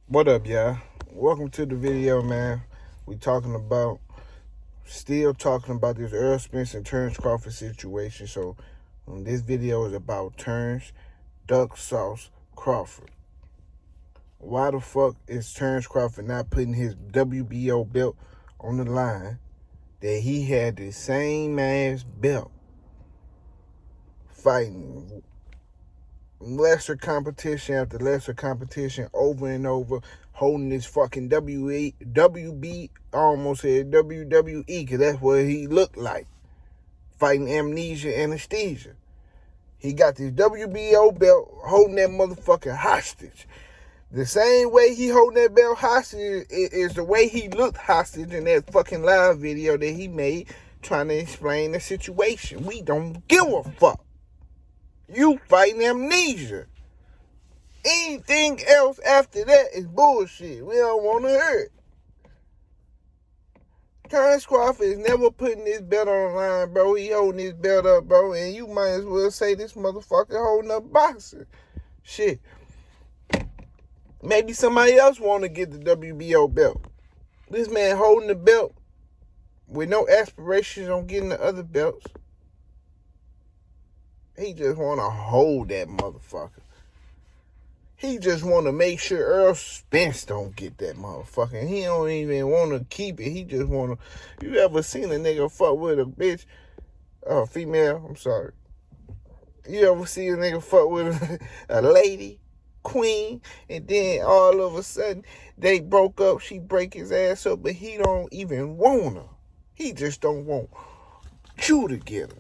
What up, y'all? Welcome to the video, man. Still talking about this Errol Spence and Terence Crawford situation. So, this video is about Terence Duck Sauce Crawford. Why the fuck is Terence Crawford not putting his WBO belt on the line that he had the same ass belt fighting lesser competition after lesser competition over and over, holding this fucking WB, I almost said WWE, because that's what he looked like, fighting Amnesia, Anesthesia. He got this WBO belt, holding that motherfucker hostage. The same way he holding that belt hostage is the way he looked hostage in that fucking live video that he made trying to explain the situation. We don't give a fuck. You fighting Amnesia. Anything else after that is bullshit. We don't want to hear it. Terence Crawford is never putting this belt on the line, bro. He holding his belt up, bro. And you might as well say this motherfucker holding up boxing. Shit. Maybe somebody else want to get the WBO belt. This man holding the belt with no aspirations on getting the other belts. He just want to hold that motherfucker. He just want to make sure Errol Spence don't get that motherfucker. He don't even want to keep it. He just want to... You ever seen a nigga fuck with a bitch? Female, I'm sorry. You ever see a nigga fuck with a lady, queen, and then all of a sudden they broke up, she break his ass up, but he don't even want her. He just don't want you to get her.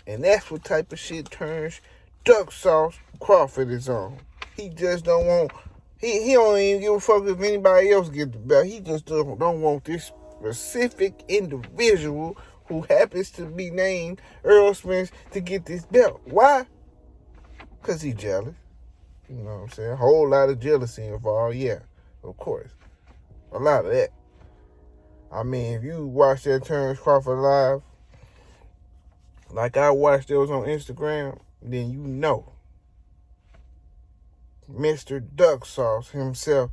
And that's what type of shit Terence Duck Sauce Crawford is on. He just don't want... He don't even give a fuck if anybody else get the belt. He just don't want this specific individual who happens to be named Errol Spence to get this belt. Why? Because he jealous. You know what I'm saying? A whole lot of jealousy involved. Yeah, of course. A lot of that. I mean, if you watch that Terence Crawford live, like I watched it was on Instagram, then you know Mr. Duck Sauce himself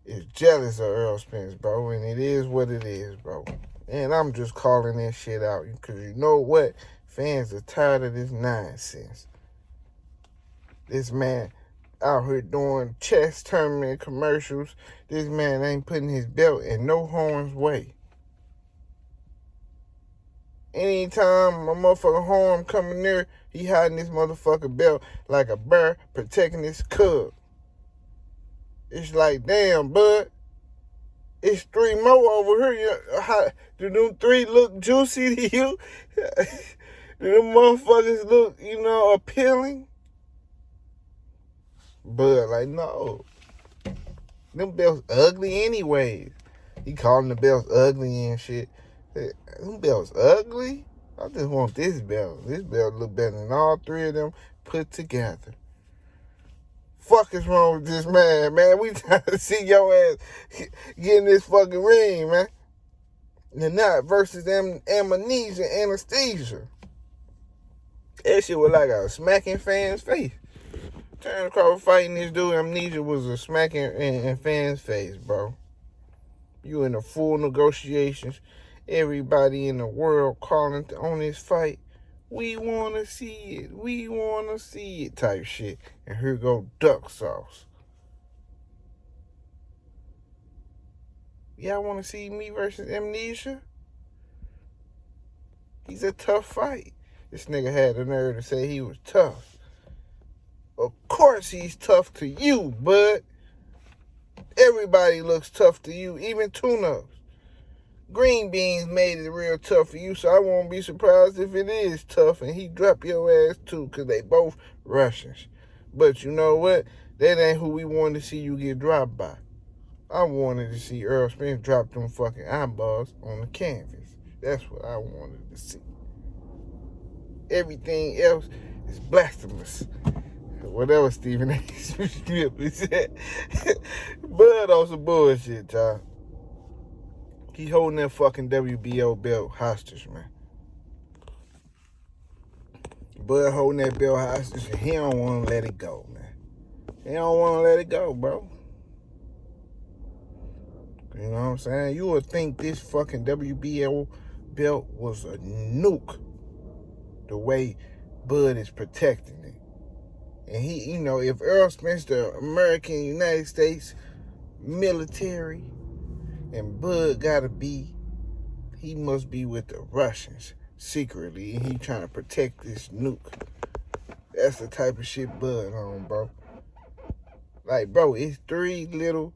is jealous of Errol Spence, bro. And it is what it is, bro. And I'm just calling that shit out. Because you know what? Fans are tired of this nonsense. This man out here doing chess tournament commercials. This man ain't putting his belt in no harm's way. Anytime a motherfucker harm coming near, he hiding this motherfucker belt like a bear protecting his cub. It's like, damn, bud. It's three more over here. Do them three look juicy to you? Do them motherfuckers look, appealing? But, like, no. Them belts ugly anyways. He calling the belts ugly and shit. Them belts ugly? I just want this belt. This belt look better than all three of them put together. Fuck is wrong with this man, man? We trying to see your ass get in this fucking ring, man. And not versus Amnesia, Anesthesia. That shit was like a smacking fan's face. Terence Crawford fighting this dude, Amnesia, was a smacking in fan's face, bro. You in the full negotiations. Everybody in the world calling on this fight. We want to see it. We want to see it type shit. And here go Duck Sauce. Y'all want to see me versus Amnesia? He's a tough fight. This nigga had the nerve to say he was tough. Of course he's tough to you, bud. Everybody looks tough to you, even tune-ups. Green beans made it real tough for you, so I won't be surprised if it is tough and he drop your ass too, because they both Russians. But you know what? That ain't who we wanted to see you get dropped by. I wanted to see Errol Spence drop them fucking eyeballs on the canvas. That's what I wanted to see. Everything else is blasphemous. Whatever Stephen A. Smith said. Bud on some bullshit, y'all. He holding that fucking WBO belt hostage, man. Bud holding that belt hostage, and he don't want to let it go, man. He don't want to let it go, bro. You know what I'm saying? You would think this fucking WBO belt was a nuke the way Bud is protecting it. And he, if Errol Spence, the American United States military, and Bud he must be with the Russians secretly, and he trying to protect this nuke. That's the type of shit Bud on, bro. Like, bro, it's 3 little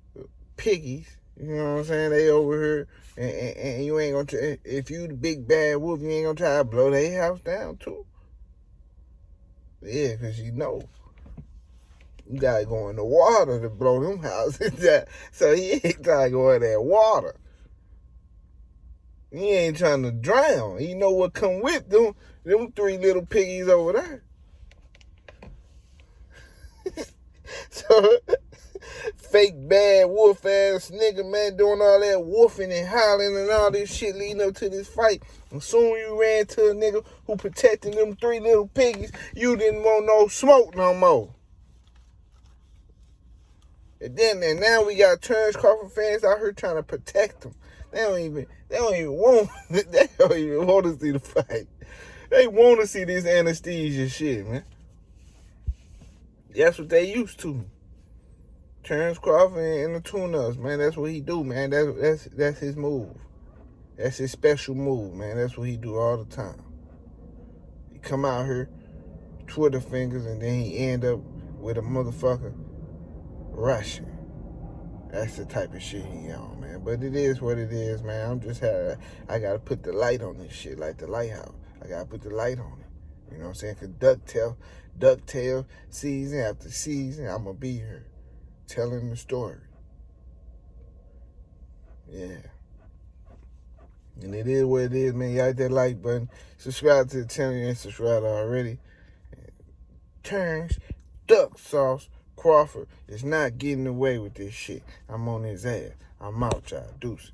piggies. You know what I'm saying? They over here, and you ain't gonna try. If you the big bad wolf, you ain't gonna try to blow their house down too. Yeah, cause you gotta go in the water to blow them houses down. So he ain't trying to go in that water. He ain't trying to drown. You know what come with them 3 little piggies over there. So, fake bad wolf ass nigga, man, doing all that wolfing and howling and all this shit leading up to this fight. And soon you ran to a nigga who protecting them 3 little piggies, you didn't want no smoke no more. And now we got Terence Crawford fans out here trying to protect them. They don't even want to see the fight. They want to see this anesthesia shit, man. That's what they used to. Terence Crawford and the tune-ups, man. That's what he do, man. That's his move. That's his special move, man. That's what he do all the time. He come out here, Twitter fingers, and then he end up with a motherfucker Russian. That's the type of shit he on, man. But it is what it is, man. I gotta put the light on this shit, like the lighthouse. I gotta put the light on it. You know what I'm saying? Cause DuckTales, season after season, I'm gonna be here telling the story. Yeah. And it is what it is, man. Y'all hit that like button. Subscribe to the channel if you ain't subscribed already. Terence Duck Sauce Crawford is not getting away with this shit. I'm on his ass. I'm out, y'all. Deuces.